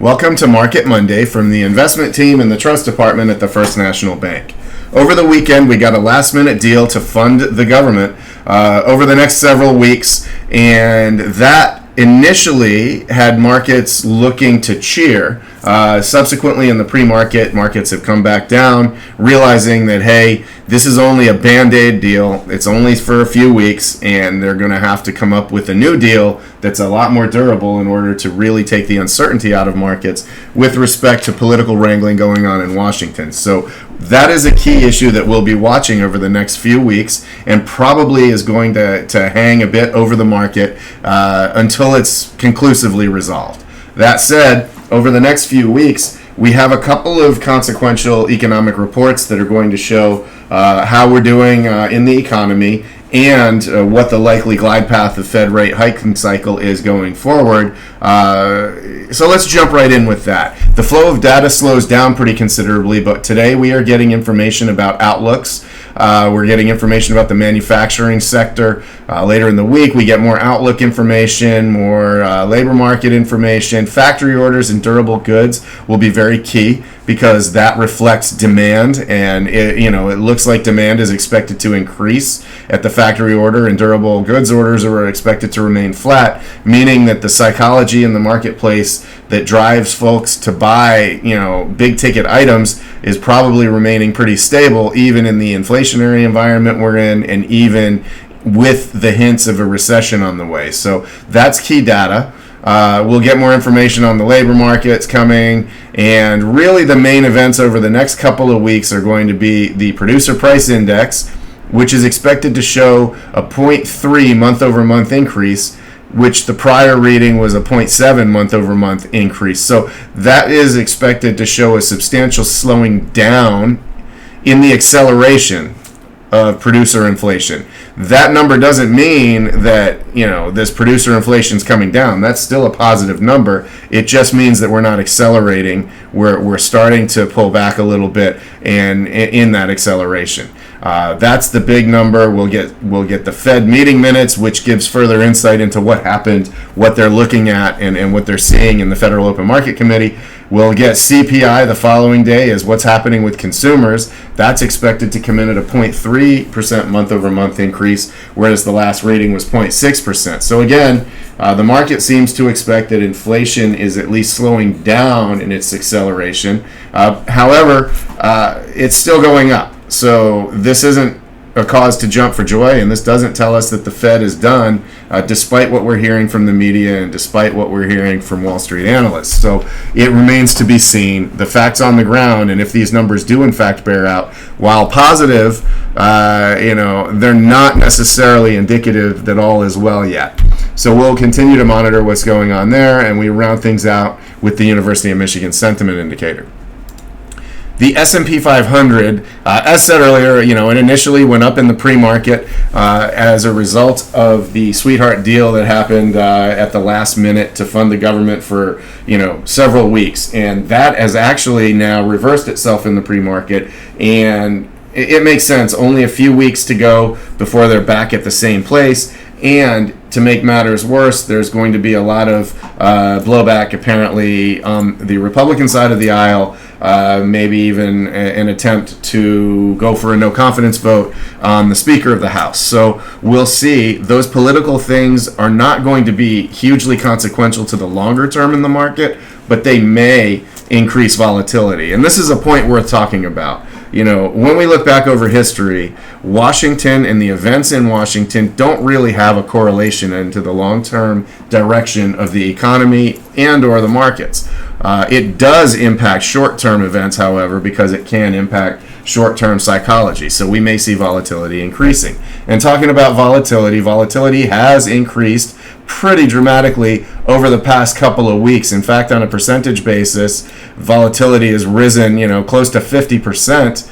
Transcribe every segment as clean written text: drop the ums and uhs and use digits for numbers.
Welcome to Market Monday from the investment team and the trust department at the First National Bank. Over the weekend, we got a last-minute deal to fund the government over the next several weeks, and that initially had markets looking to cheer. Subsequently, in the pre-market, markets have come back down, realizing that, hey, this is only a Band-Aid deal. It's only for a few weeks, and they're going to have to come up with a new deal that's a lot more durable in order to really take the uncertainty out of markets with respect to political wrangling going on in Washington. So that is a key issue that we'll be watching over the next few weeks, and probably is going to hang a bit over the market until it's conclusively resolved. That said, over the next few weeks, we have a couple of consequential economic reports that are going to show how we're doing in the economy and what the likely glide path of Fed rate hiking cycle is going forward. So let's jump right in with that. The flow of data slows down pretty considerably, but today we are getting information about outlooks. We're getting information about the manufacturing sector. Later in the week, we get more outlook information, more labor market information. Factory orders and durable goods will be very key because that reflects demand, and it looks like demand is expected to increase at the factory order, and durable goods orders are expected to remain flat, meaning that the psychology in the marketplace that drives folks to buy, big ticket items is probably remaining pretty stable, even in the inflationary environment we're in, and even with the hints of a recession on the way. So that's key data. We'll get more information on the labor markets coming, and really the main events over the next couple of weeks are going to be the producer price index, which is expected to show a 0.3 month-over-month increase, which the prior reading was a 0.7 month-over-month increase. So that is expected to show a substantial slowing down in the acceleration of producer inflation. That number doesn't mean that, this producer inflation is coming down. That's still a positive number. It just means that we're not accelerating. We're starting to pull back a little bit, and in that acceleration. That's the big number. We'll get the Fed meeting minutes, which gives further insight into what happened, what they're looking at, and what they're seeing in the Federal Open Market Committee. We'll get CPI the following day as what's happening with consumers. That's expected to come in at a 0.3% month-over-month increase, whereas the last reading was 0.6%. So again, the market seems to expect that inflation is at least slowing down in its acceleration. However, it's still going up. So this isn't a cause to jump for joy, and this doesn't tell us that the Fed is done, despite what we're hearing from the media and despite what we're hearing from Wall Street analysts. So it remains to be seen. The facts on the ground, and if these numbers do in fact bear out, while positive, they're not necessarily indicative that all is well yet. So we'll continue to monitor what's going on there, and we round things out with the University of Michigan Sentiment Indicator. The S&P 500, as said earlier, it initially went up in the pre-market as a result of the sweetheart deal that happened at the last minute to fund the government for, several weeks. And that has actually now reversed itself in the pre-market, and it makes sense. Only a few weeks to go before they're back at the same place. And to make matters worse, there's going to be a lot of blowback apparently on the Republican side of the aisle, maybe even an attempt to go for a no confidence vote on the Speaker of the House. So we'll see. Those political things are not going to be hugely consequential to the longer term in the market, but they may increase volatility. And this is a point worth talking about. When we look back over history, Washington and the events in Washington don't really have a correlation into the long-term direction of the economy and or the markets. It does impact short-term events, however, because it can impact short-term psychology. So we may see volatility increasing. And talking about volatility has increased pretty dramatically over the past couple of weeks. In fact, on a percentage basis, volatility has risen, close to 50%,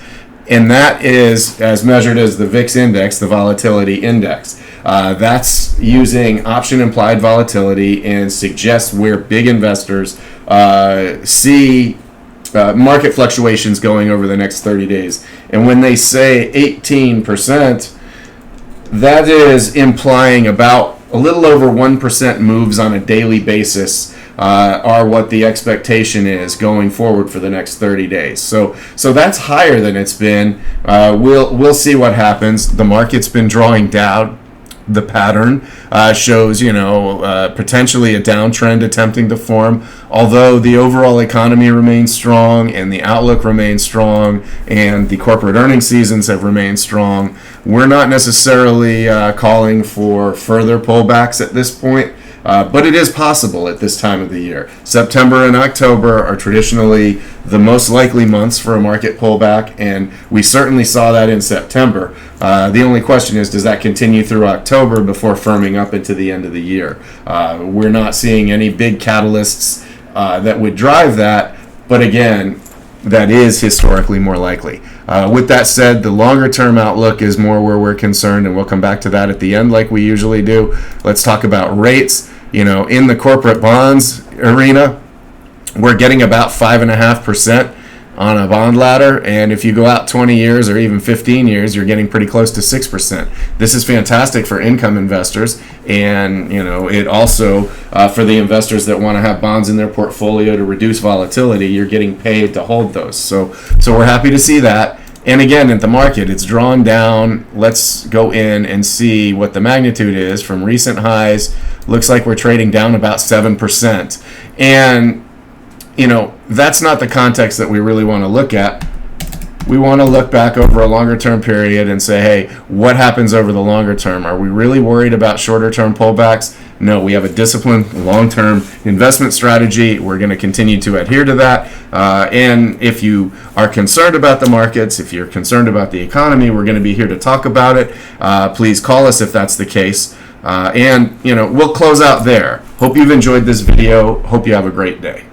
and that is as measured as the VIX index, the volatility index. That's using option implied volatility and suggests where big investors see market fluctuations going over the next 30 days. And when they say 18%, that is implying about a little over 1% moves on a daily basis are what the expectation is going forward for the next 30 days. So that's higher than it's been. We'll see what happens. The market's been drawing down. The pattern shows, potentially a downtrend attempting to form, although the overall economy remains strong and the outlook remains strong and the corporate earnings seasons have remained strong. We're not necessarily calling for further pullbacks at this point. But it is possible at this time of the year. September and October are traditionally the most likely months for a market pullback, and we certainly saw that in September. The only question is, does that continue through October before firming up into the end of the year? We're not seeing any big catalysts that would drive that, but again, that is historically more likely. With that said, the longer-term outlook is more where we're concerned, and we'll come back to that at the end like we usually do. Let's talk about rates. In the corporate bonds arena, we're getting about 5.5% on a bond ladder, and if you go out 20 years or even 15 years, you're getting pretty close to 6%. This is fantastic for income investors, and it also for the investors that want to have bonds in their portfolio to reduce volatility, you're getting paid to hold those. So we're happy to see that. And again, at the market, it's drawn down. Let's go in and see what the magnitude is from recent highs. Looks like we're trading down about 7%. And, that's not the context that we really want to look at. We want to look back over a longer term period and say, hey, what happens over the longer term? Are we really worried about shorter term pullbacks? No, we have a disciplined long-term investment strategy. We're going to continue to adhere to that. And if you are concerned about the markets, if you're concerned about the economy, we're going to be here to talk about it. Please call us if that's the case. And we'll close out there. Hope you've enjoyed this video. Hope you have a great day.